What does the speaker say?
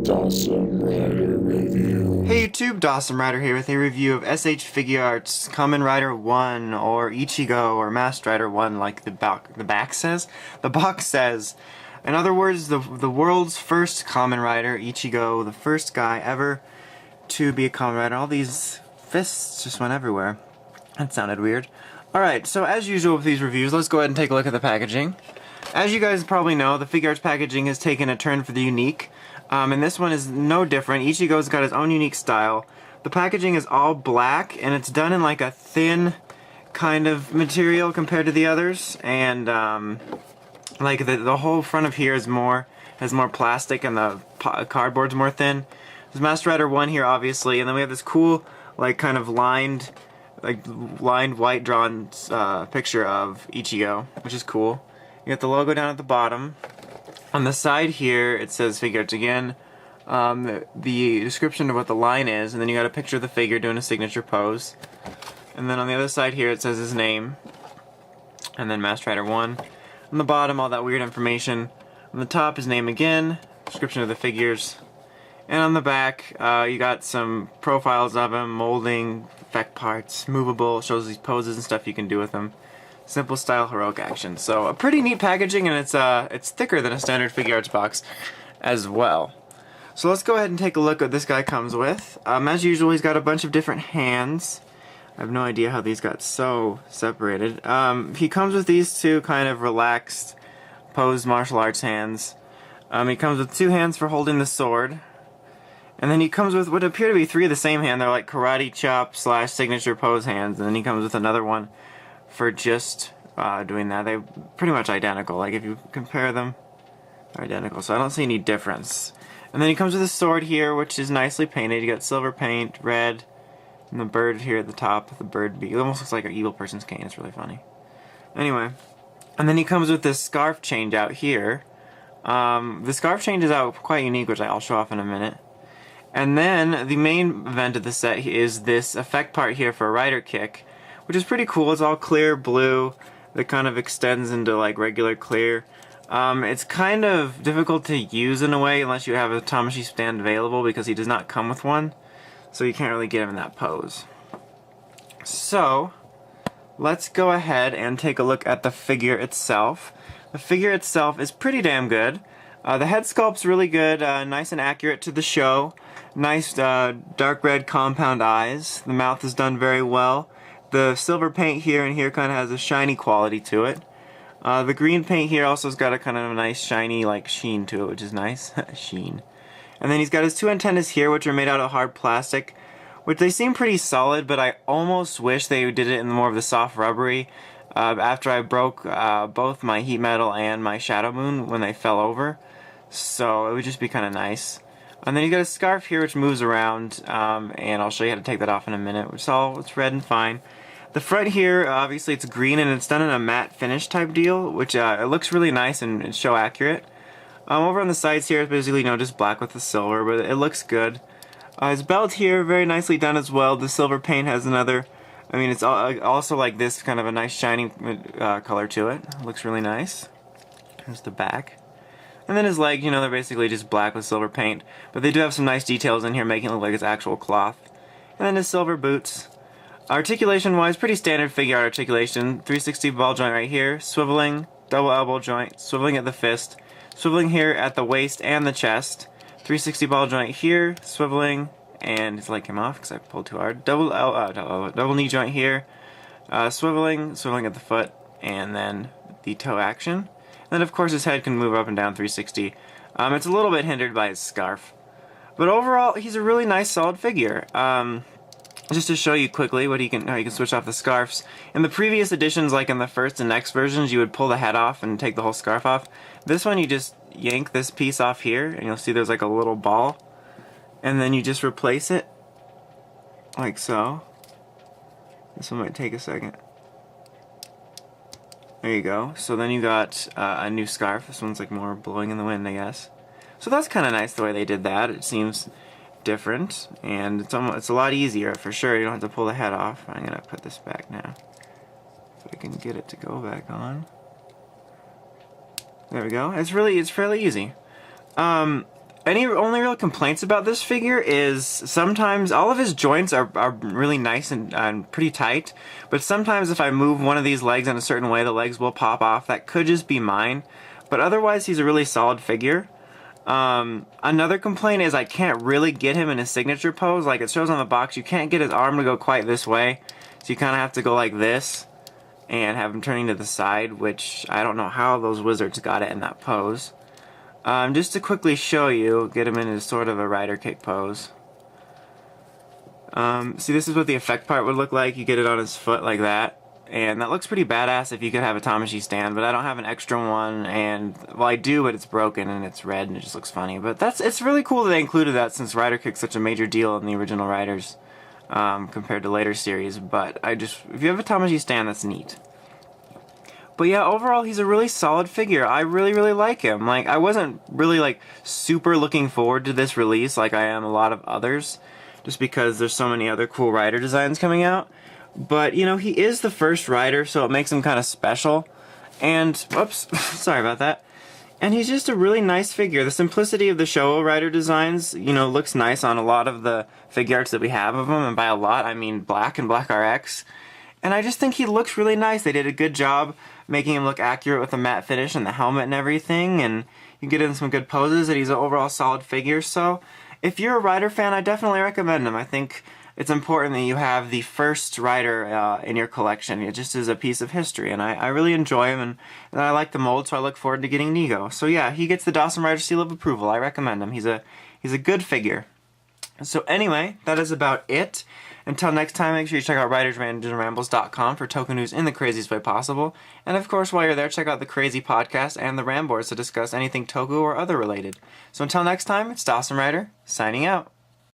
Dawson Rider Review. Hey YouTube, Dawson Rider here with a review of SH Figuarts Kamen Rider 1, or Ichigo, or Masked Rider 1 like the box says. The box says. In other words, the world's first Kamen Rider, Ichigo, the first guy ever to be a Kamen Rider. All these fists just went everywhere. That sounded weird. Alright, so as usual with these reviews, let's go ahead and take a look at the packaging. As you guys probably know, the Figuarts packaging has taken a turn for the unique. And this one is no different. Ichigo's got his own unique style. The packaging is all black, and it's done in like a thin kind of material compared to the others. And like the whole front of here has more plastic, and the cardboard's more thin. There's Masked Rider 1 here, obviously, and then we have this cool, like, kind of lined white drawn picture of Ichigo, which is cool. You got the logo down at the bottom. On the side here, it says Figuarts again, the description of what the line is, and then you got a picture of the figure doing a signature pose. And then on the other side here, it says his name, and then Masked Rider 1. On the bottom, all that weird information. On the top, his name again, description of the figures. And on the back, you got some profiles of him, molding, effect parts, movable, shows these poses and stuff you can do with him. Simple style, heroic action. So a pretty neat packaging, and it's thicker than a standard Figuarts box as well. So let's go ahead and take a look at what this guy comes with. As usual, he's got a bunch of different hands. I have no idea how these got so separated. He comes with these two kind of relaxed, posed martial arts hands. He comes with two hands for holding the sword. And then he comes with what appear to be three of the same hand. They're like karate chop / signature pose hands. And then he comes with another one for just doing that. They're pretty much identical. Like if you compare them, they're identical. So I don't see any difference. And then he comes with a sword here, which is nicely painted. You got silver paint, red, and the bird here at the top. The bird beak. It almost looks like an evil person's cane. It's really funny. Anyway, and then he comes with this scarf change out here. The scarf change is out quite unique, which I'll show off in a minute. And then the main event of the set is this effect part here for a rider kick, which is pretty cool. It's all clear blue that kind of extends into like regular clear. It's kind of difficult to use in a way unless you have a Tamashii stand available, because he does not come with one, so you can't really get him in that pose. So let's go ahead and take a look at the figure itself. The figure itself is pretty damn good. The head sculpt's really good, nice and accurate to the show. Nice dark red compound eyes. The mouth is done very well. The silver paint here and here kind of has a shiny quality to it. The green paint here also has got a kind of a nice shiny like sheen to it, which is nice. Sheen. And then he's got his two antennas here, which are made out of hard plastic, which they seem pretty solid, but I almost wish they did it in more of the soft rubbery. After I broke both my heat metal and my shadow moon when they fell over, so it would just be kind of nice. And then you got a scarf here which moves around, and I'll show you how to take that off in a minute. It's red and fine. The front here, obviously it's green, and it's done in a matte finish type deal, which it looks really nice and show accurate. Over on the sides here, it's basically just black with the silver, but it looks good. His belt here, very nicely done as well. The silver paint has another, it's also like this kind of a nice shiny color to it. Looks really nice. Here's the back. And then his leg, they're basically just black with silver paint, but they do have some nice details in here making it look like it's actual cloth. And then his silver boots. Articulation wise, pretty standard figure articulation. 360 ball joint right here, swiveling, double elbow joint, swiveling at the fist, swiveling here at the waist and the chest, 360 ball joint here, swiveling, and his leg came off because I pulled too hard, double knee joint here, swiveling at the foot, and then the toe action. And then of course his head can move up and down 360. It's a little bit hindered by his scarf. But overall, he's a really nice solid figure. Just to show you quickly how you can switch off the scarves. In the previous editions, like in the first and next versions, you would pull the head off and take the whole scarf off. This one you just yank this piece off here, and you'll see there's like a little ball. And then you just replace it, like so. This one might take a second. There you go. So then you got a new scarf. This one's like more blowing in the wind, I guess. So that's kind of nice the way they did that. It seems different, and it's a lot easier for sure. You don't have to pull the head off. I'm gonna put this back now, if I can get it to go back on. There we go. It's fairly easy. Any only real complaints about this figure is sometimes all of his joints are really nice and pretty tight, but sometimes if I move one of these legs in a certain way, the legs will pop off. That could just be mine, but otherwise he's a really solid figure. Another complaint is I can't really get him in his signature pose. Like it shows on the box, you can't get his arm to go quite this way, so you kind of have to go like this and have him turning to the side, which I don't know how those wizards got it in that pose. Just to quickly show you, get him in sort of a rider kick pose. See, this is what the effect part would look like. You get it on his foot like that. And that looks pretty badass if you could have a Tamashi stand, but I don't have an extra one, and, well, I do, but it's broken and it's red and it just looks funny. But it's really cool that they included that since rider kick's such a major deal in the original Riders, compared to later series. But if you have a Tamashi stand, that's neat. But yeah, overall, he's a really solid figure. I really, really like him. Like, I wasn't really, like, super looking forward to this release like I am a lot of others, just because there's so many other cool rider designs coming out. But, you know, he is the first rider, so it makes him kind of special. And, whoops, sorry about that. And he's just a really nice figure. The simplicity of the Showa rider designs, you know, looks nice on a lot of the Figuarts that we have of him, and by a lot, I mean Black and Black RX. And I just think he looks really nice. They did a good job making him look accurate with the matte finish and the helmet and everything, and you get in some good poses, and he's an overall solid figure. So if you're a rider fan, I definitely recommend him. I think it's important that you have the first rider in your collection. It just is a piece of history, and I really enjoy him, and I like the mold, so I look forward to getting Nego. So yeah, he gets the Dawson Rider seal of approval. I recommend him. He's a good figure. So anyway, that is about it. Until next time, make sure you check out writersrandomsrambles.com for token news in the craziest way possible. And of course, while you're there, check out the Crazy Podcast and the Ramboards to discuss anything Toku or other related. So until next time, it's Dawson Rider, signing out.